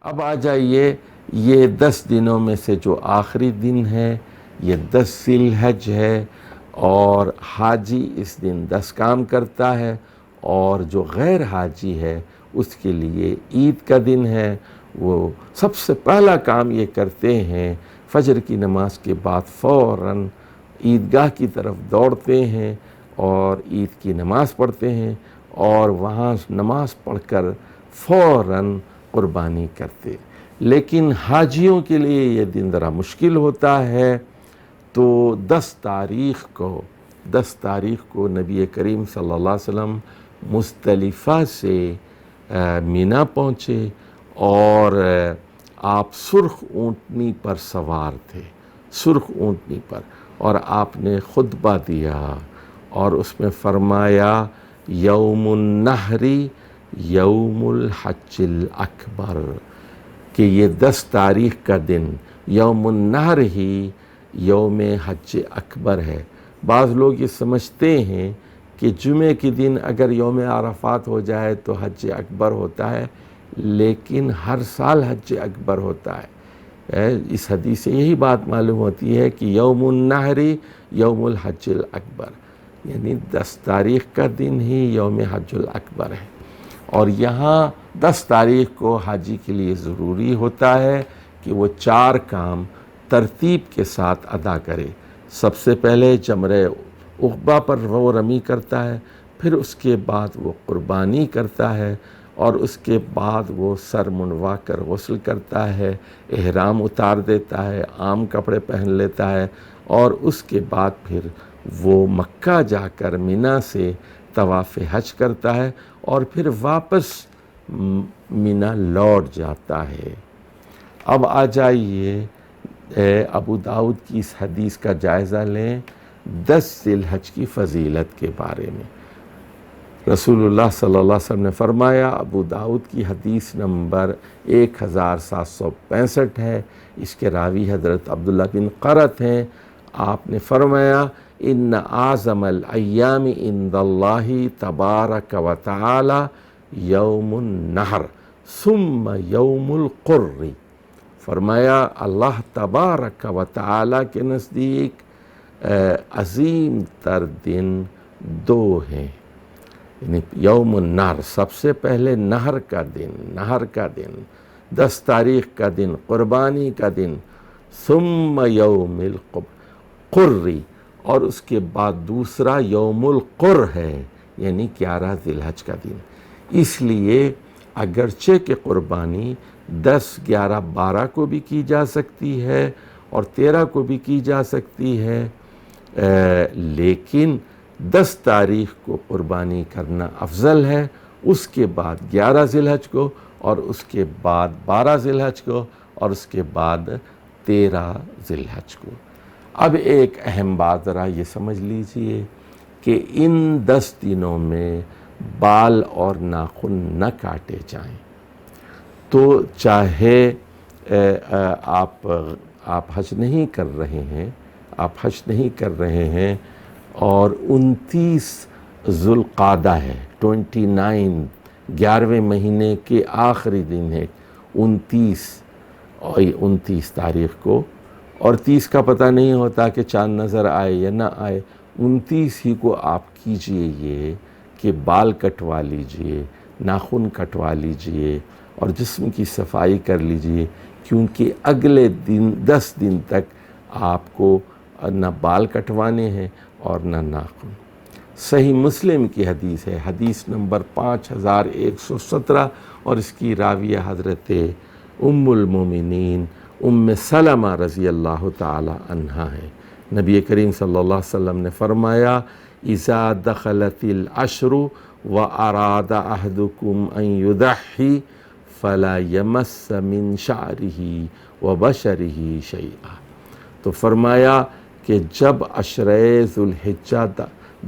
اب آ جائیے، یہ 10 دنوں میں سے جو آخری دن ہے یہ 10 ذی الحج ہے، اور حاجی اس دن 10 کام کرتا ہے، اور جو غیر حاجی ہے اس کے لیے عید کا دن ہے۔ وہ سب سے پہلا کام یہ کرتے ہیں، فجر کی نماز کے بعد فوراً عیدگاہ کی طرف دوڑتے ہیں اور عید کی نماز پڑھتے ہیں، اور وہاں نماز پڑھ کر فوراً قربانی کرتے۔ لیکن حاجیوں کے لیے یہ دن ذرا مشکل ہوتا ہے، تو 10 تاریخ کو نبی کریم صلی اللہ علیہ وسلم مزدلفہ سے مینا پہنچے، اور آپ سرخ اونٹنی پر سوار تھے، سرخ اونٹنی پر، اور آپ نے خطبہ دیا اور اس میں فرمایا یوم النحر یوم الحج الاکبر، کہ یہ 10 تاریخ کا دن یوم النحر ہی یوم حج اکبر ہے۔ بعض لوگ یہ سمجھتے ہیں کہ جمعے کے دن اگر یوم عرفات ہو جائے تو حج اکبر ہوتا ہے، لیکن ہر سال حج اکبر ہوتا ہے۔ اس حدیث سے یہی بات معلوم ہوتی ہے کہ یوم النحر یوم الحج الاکبر، یعنی 10 تاریخ کا دن ہی یوم حج الاکبر ہے۔ اور یہاں 10 تاریخ کو حاجی کے لیے ضروری ہوتا ہے کہ وہ 4 کام ترتیب کے ساتھ ادا کرے۔ سب سے پہلے جمرہ عقبہ پر وہ رمی کرتا ہے، پھر اس کے بعد وہ قربانی کرتا ہے، اور اس کے بعد وہ سر منڈوا کر غسل کرتا ہے، احرام اتار دیتا ہے، عام کپڑے پہن لیتا ہے، اور اس کے بعد پھر وہ مکہ جا کر مینا سے طواف حج کرتا ہے، اور پھر واپس مینا لوٹ جاتا ہے۔ اب آ جائیے ابو داؤد کی اس حدیث کا جائزہ لیں 10 ذی الحج کی فضیلت کے بارے میں۔ رسول اللہ صلی اللہ علیہ وسلم نے فرمایا، ابو داؤد کی حدیث نمبر 1765 ہے، اس کے راوی حضرت عبداللہ بن قرۃ ہیں۔ آپ نے فرمایا ان اعظم الایام عند اللہ تبارک و تعالی یوم النحر ثم یوم القر، فرمایا اللہ تبارک و تعالی کے نزدیک عظیم تر دن 2 ہیں، یعنی یوم النحر سب سے پہلے نحر کا دن 10 تاریخ کا دن قربانی کا دن، ثم یوم القر، اور اس کے بعد دوسرا یوم القر ہے، یعنی 11 ذی الحج کا دن۔ اس لیے اگرچہ کہ قربانی 10، 11، 12 کو بھی کی جا سکتی ہے اور 13 کو بھی کی جا سکتی ہے، لیکن 10 تاریخ کو قربانی کرنا افضل ہے، اس کے بعد 11 ذی الحج کو، اور اس کے بعد 12 ذی الحج کو، اور اس کے بعد 13 ذی الحج کو۔ اب ایک اہم بات ذرا یہ سمجھ لیجئے کہ ان 10 دنوں میں بال اور ناخن نہ کاٹے جائیں، تو چاہے آپ حج نہیں کر رہے ہیں اور 29 ذوالقعدہ ہے، 11ویں مہینے کے آخری دن ہے 29 تاریخ کو، اور 30 کا پتہ نہیں ہوتا کہ چاند نظر آئے یا نہ آئے، 29 ہی کو آپ کیجئے یہ کہ بال کٹوا لیجئے، ناخن کٹوا لیجئے اور جسم کی صفائی کر لیجئے، کیونکہ اگلے 10 دن تک آپ کو نہ بال کٹوانے ہیں اور نہ ناخن۔ صحیح مسلم کی حدیث ہے، حدیث نمبر 5117، اور اس کی راویہ حضرت ام المومنین ام سلمہ رضی اللہ تعالی عنہا ہے۔ نبی کریم صلی اللہ علیہ وسلم نے فرمایا اذا دخلت العشر واراد احدکم ان یضحی فلا یمس من شعرہ وبشرہ شیئا، تو فرمایا کہ جب عشرہ ذوالحجہ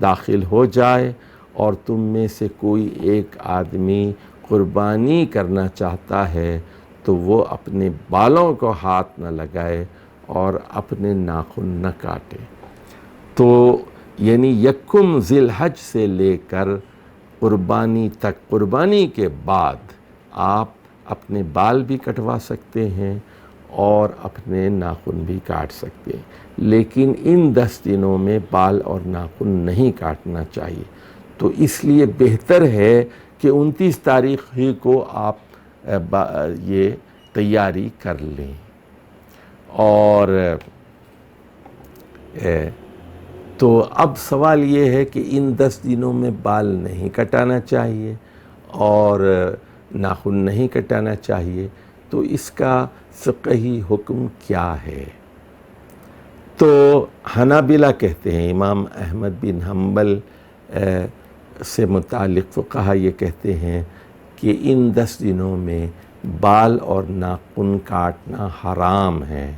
داخل ہو جائے اور تم میں سے کوئی ایک آدمی قربانی کرنا چاہتا ہے تو وہ اپنے بالوں کو ہاتھ نہ لگائے اور اپنے ناخن نہ کاٹے۔ تو یعنی یکم ذی الحج سے لے کر قربانی تک، قربانی کے بعد آپ اپنے بال بھی کٹوا سکتے ہیں اور اپنے ناخن بھی کاٹ سکتے ہیں، لیکن ان 10 دنوں میں بال اور ناخن نہیں کاٹنا چاہیے۔ تو اس لیے بہتر ہے کہ 29 تاریخ ہی کو آپ یہ تیاری کر لیں۔ اور تو اب سوال یہ ہے کہ ان 10 دنوں میں بال نہیں کٹانا چاہیے اور ناخن نہیں کٹانا چاہیے، تو اس کا فقہی حکم کیا ہے؟ تو حنابلہ کہتے ہیں، امام احمد بن حنبل سے متعلق فقہا یہ کہتے ہیں کہ ان 10 دنوں میں بال اور ناخن کاٹنا حرام ہے۔